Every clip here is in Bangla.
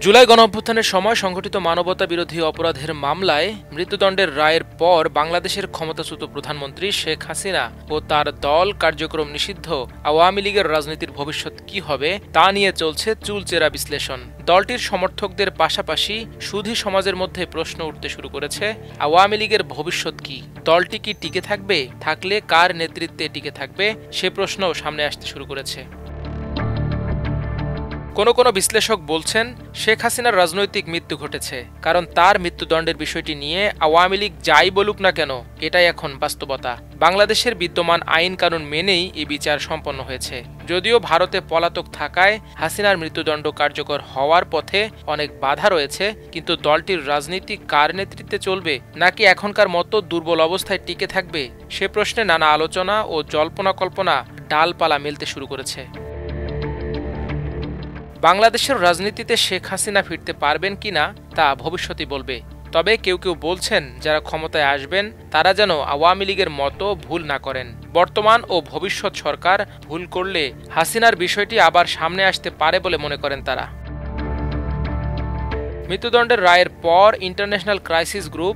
জুলাই গণঅভ্যুত্থানের সময় সংঘটিত মানবতা বিরোধী অপরাধের মামলায় মৃত্যুদণ্ডের রায়ের পর বাংলাদেশের ক্ষমতাচ্যুত প্রধানমন্ত্রী শেখ হাসিনা ও তার দল কার্যক্রম নিষিদ্ধ আওয়ামী লীগের রাজনীতির ভবিষ্যৎ কি হবে তা নিয়ে চলছে চুলচেরা বিশ্লেষণ। দলটির সমর্থকদের পাশাপাশি সুধী সমাজের মধ্যে প্রশ্ন উঠতে শুরু করেছে, আওয়ামী লীগের ভবিষ্যৎ কি? দলটি কি টিকে থাকবে? থাকলে কার নেতৃত্বে টিকে থাকবে? সে প্রশ্নও সামনে আসতে শুরু করেছে। কোনো বিশ্লেষক বলছেন, শেখ হাসিনার রাজনৈতিক মৃত্যু ঘটেছে, কারণ তার মৃত্যুদণ্ডের বিষয়টি নিয়ে আওয়ামী লীগ যাই বলুক না কেন, এটাই এখন বাস্তবতা। বাংলাদেশের বিদ্যমান আইন কানুন মেনেই এই বিচার সম্পন্ন হয়েছে। যদিও ভারতে পলাতক থাকায় হাসিনার মৃত্যুদণ্ড কার্যকর হওয়ার পথে অনেক বাধা রয়েছে, কিন্তু দলটির রাজনীতি কার নেতৃত্বে চলবে, নাকি এখনকার মতো দুর্বল অবস্থায় টিকে থাকবে, সে প্রশ্নে নানা আলোচনা ও জল্পনা কল্পনা ডালপালা মেলতে শুরু করেছে। বাংলাদেশের রাজনীতিতে শেখ হাসিনা ফিরতে পারবেন কিনা তা ভবিষ্যতই বলবে। তবে কেউ বলছেন, যারা ক্ষমতায় আসবেন তারা যেন আওয়ামী লীগের মতো ভুল না করেন। বর্তমান ও ভবিষ্যৎ সরকার ভুল করলে হাসিনার বিষয়টি আবার সামনে আসতে পারে বলে মনে করেন তারা। মৃত্যুদণ্ডের রায়ের পর ইন্টারন্যাশনাল ক্রাইসিস গ্রুপ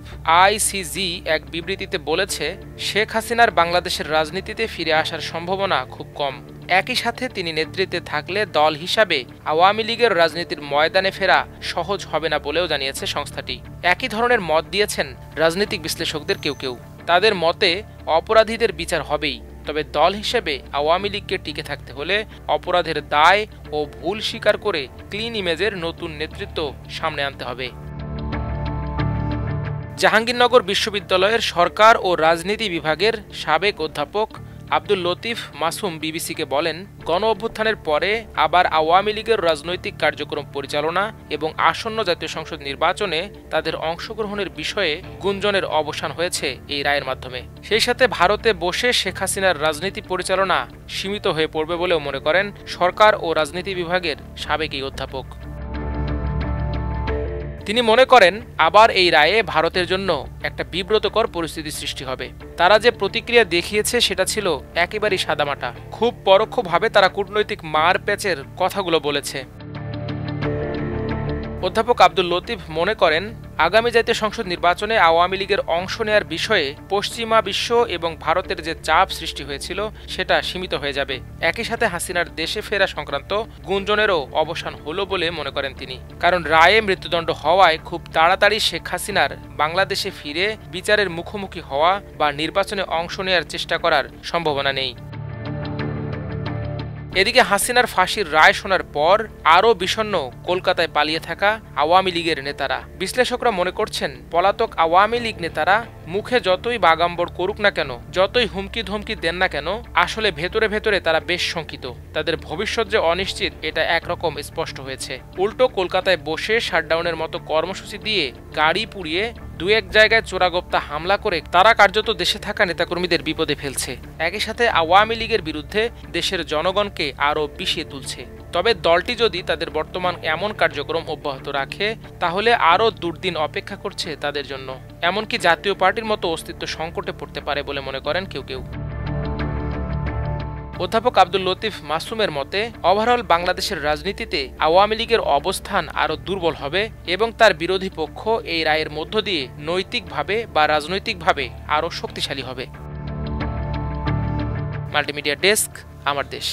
ICG এক বিবৃতিতে বলেছে, শেখ হাসিনার বাংলাদেশের রাজনীতিতে ফিরে আসার সম্ভাবনা খুব কম। একই সাথে তিনি নেতৃত্বে থাকলে দল হিসাবে আওয়ামী লীগের রাজনীতির ময়দানে ফেরা সহজ হবে না বলেও জানিয়েছে সংস্থাটি। একই ধরনের মত দিয়েছেন রাজনৈতিক বিশ্লেষকদের কেউ। তাদের মতে অপরাধীদের বিচার হবেই, তবে দল হিসেবে আওয়ামী লীগকে টিকে থাকতে হলে অপরাধের দায় ও ভুল স্বীকার করে ক্লিন ইমেজের নতুন নেতৃত্ব সামনে আনতে হবে। জাহাঙ্গীরনগর বিশ্ববিদ্যালয়ের সরকার ও রাজনীতি বিভাগের সাবেক অধ্যাপক আব্দুল লতিফ মাসুম বিবিসিকে বলেন, গণ অভ্যুত্থানের পরে আবার আওয়ামী লীগের রাজনৈতিক কার্যক্রম পরিচালনা এবং আসন্ন জাতীয় সংসদ নির্বাচনে তাদের অংশগ্রহণের বিষয়ে গুঞ্জনের অবসান হয়েছে এই রায়ের মাধ্যমে। সেই সাথে ভারতে বসে শেখ হাসিনার রাজনীতি পরিচালনা সীমিত হয়ে পড়বে বলেও মনে করেন সরকার ও রাজনীতি বিভাগের সাবেক এই অধ্যাপক। তিনি মনে করেন, আবার এই রায়ে ভারতের জন্য একটা বিব্রতকর পরিস্থিতি সৃষ্টি হবে। তারা যে প্রতিক্রিয়া দেখিয়েছে সেটা ছিল একেবারেই সাদামাটা। খুব পরোক্ষভাবে তারা কূটনৈতিক মার প্যাচের কথাগুলো বলেছে। অধ্যাপক আব্দুল লতিফ মনে করেন, আগামী জাতীয় সংসদ নির্বাচনে আওয়ামী লীগের অংশ নেয়ার বিষয়ে পশ্চিমা বিশ্ব এবং ভারতের যে চাপ সৃষ্টি হয়েছিল সেটা সীমিত হয়ে যাবে। একই সাথে হাসিনার দেশে ফেরা সংক্রান্ত গুঞ্জনেরও অবসান হলো বলে মনে করেন তিনি, কারণ রায়ে মৃত্যুদণ্ড হওয়ায় খুব তাড়াতাড়ি শেখ হাসিনার বাংলাদেশে ফিরে বিচারের মুখোমুখি হওয়া বা নির্বাচনে অংশ নেয়ার চেষ্টা করার সম্ভাবনা নেই। এদিকে হাসিনার ফাঁসির রায় শোনার পর আরও বিষণ্ণ কলকাতায় পালিয়ে থাকা আওয়ামী লীগের নেতারা। বিশ্লেষকরা মনে করছেন, পলাতক আওয়ামী লীগ নেতারা মুখে যতই বাগাম্বর করুক না কেন, যতই হুমকি ধমকি দেন না কেন, আসলে ভেতরে তারা বেশ শঙ্কিত। তাদের ভবিষ্যৎ যে অনিশ্চিত এটা একরকম স্পষ্ট হয়েছে। উল্টো কলকাতায় বসে শাটডাউনের মতো কর্মসূচি দিয়ে গাড়ি পুড়িয়ে দু এক জায়গায় চোরাগোপ্তা হামলা করে তারা কার্যত দেশে থাকা নেতাকর্মীদের বিপদে ফেলছে। একই সাথে আওয়ামী লীগের বিরুদ্ধে দেশের জনগণকে আরও বিষিয়ে তুলছে। তবে দলটি যদি তাদের বর্তমান এমন কার্যক্রম অব্যাহত রাখে তাহলে আরও দুর্দিন অপেক্ষা করছে তাদের জন্য। এমনকি জাতীয় পার্টির মতো অস্তিত্ব সংকটে পড়তে পারে বলে মনে করেন কেউ। অধ্যাপক আব্দুল লতিফ মাসুমের মতে, ওভারঅল বাংলাদেশের রাজনীতিতে আওয়ামী লীগের অবস্থান আরও দুর্বল হবে এবং তার বিরোধী পক্ষ এই রায়ের মধ্য দিয়ে নৈতিকভাবে বা রাজনৈতিকভাবে আরও শক্তিশালী হবে। মাল্টিমিডিয়া ডেস্ক, আমার দেশ।